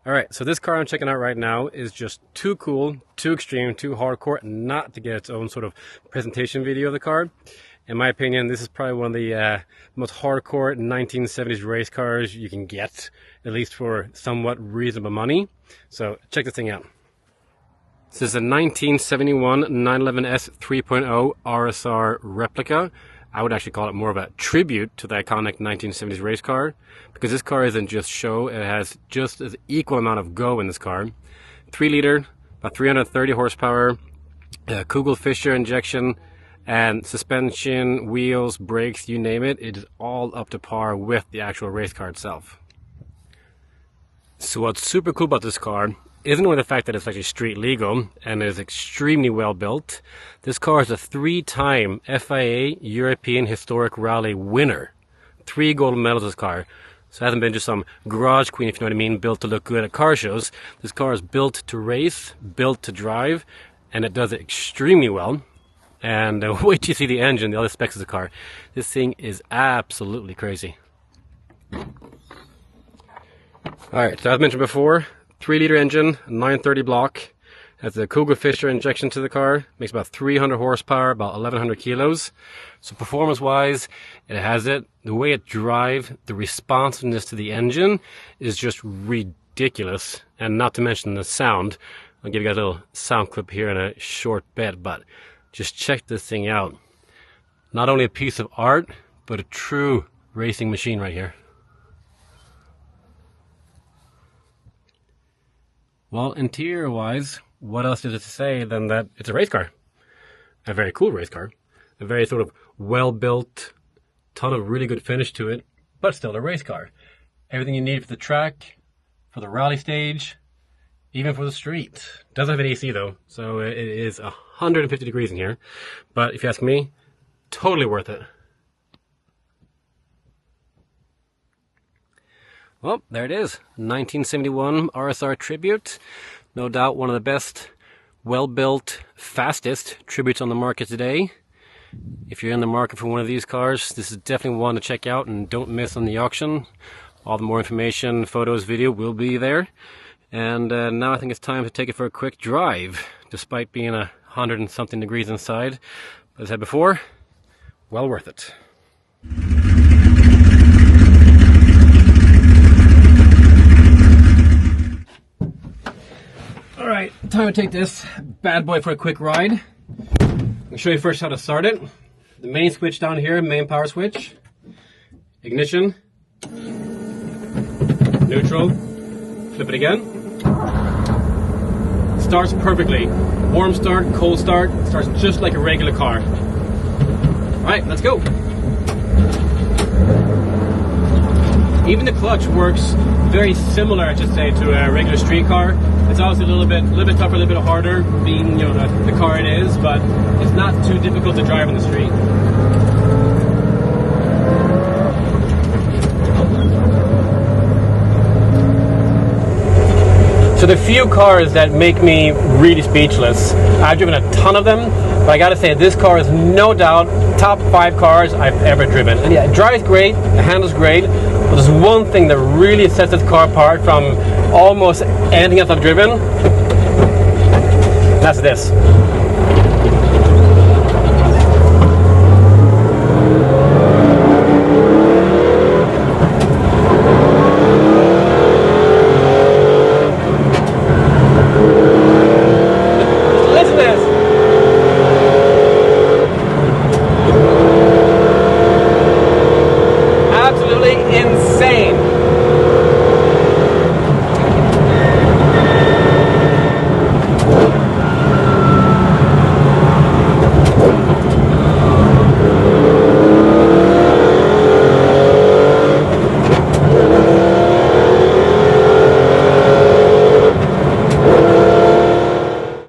Alright, so this car I'm checking out right now is just too cool, too extreme, too hardcore not to get its own sort of presentation video of the car. In my opinion, this is probably one of the most hardcore 1970s race cars you can get, at least for somewhat reasonable money. So check this thing out. This is a 1971 911S 3.0 RSR replica. I would actually call it more of a tribute to the iconic 1970s race car, because this car isn't just show, it has just as equal amount of go in this car. 3 liter, about 330 horsepower, Kugel-Fischer injection, and suspension, wheels, brakes, you name it, it is all up to par with the actual race car itself. So what's super cool about this car isn't only the fact that it's actually street legal and is extremely well built. This car is a 3-time FIA European Historic Rally winner. 3 gold medals this car. So it hasn't been just some garage queen, if you know what I mean, built to look good at car shows. This car is built to race, built to drive, and it does it extremely well. And wait till you see the engine, the other specs of the car. This thing is absolutely crazy. Alright, so as mentioned before, 3-liter engine, 930 block, has a Kugel-Fischer injection to the car, makes about 300 horsepower, about 1100 kilos. So performance-wise, it has it. The way it drives, the responsiveness to the engine is just ridiculous, and not to mention the sound. I'll give you guys a little sound clip here in a short bit, but just check this thing out. Not only a piece of art, but a true racing machine right here. Well, interior-wise, what else is it to say than that it's a race car? A very cool race car. A very sort of well-built, ton of really good finish to it, but still a race car. Everything you need for the track, for the rally stage, even for the street. Doesn't have an AC though, so it is 150 degrees in here. But if you ask me, totally worth it. Well, there it is. 1971 RSR Tribute. No doubt one of the best, well-built, fastest tributes on the market today. If you're in the market for one of these cars, this is definitely one to check out and don't miss on the auction. All the more information, photos, video will be there. And now I think it's time to take it for a quick drive, despite being 100 and something degrees inside. As I said before, well worth it. Alright, time to take this bad boy for a quick ride. I'll show you first how to start it. The main switch down here, main power switch. Ignition. Neutral. Flip it again. Starts perfectly. Warm start, cold start. Starts just like a regular car. Alright, let's go. Even the clutch works very similar, I should say, to a regular street car. It's obviously a little bit tougher, a little bit harder, being the car it is, but it's not too difficult to drive on the street. So the few cars that make me really speechless, I've driven a ton of them, but I gotta say this car is no doubt top 5 cars I've ever driven. And yeah, it drives great, it handles great, but there's one thing that really sets this car apart from almost anything else I've driven. That's this.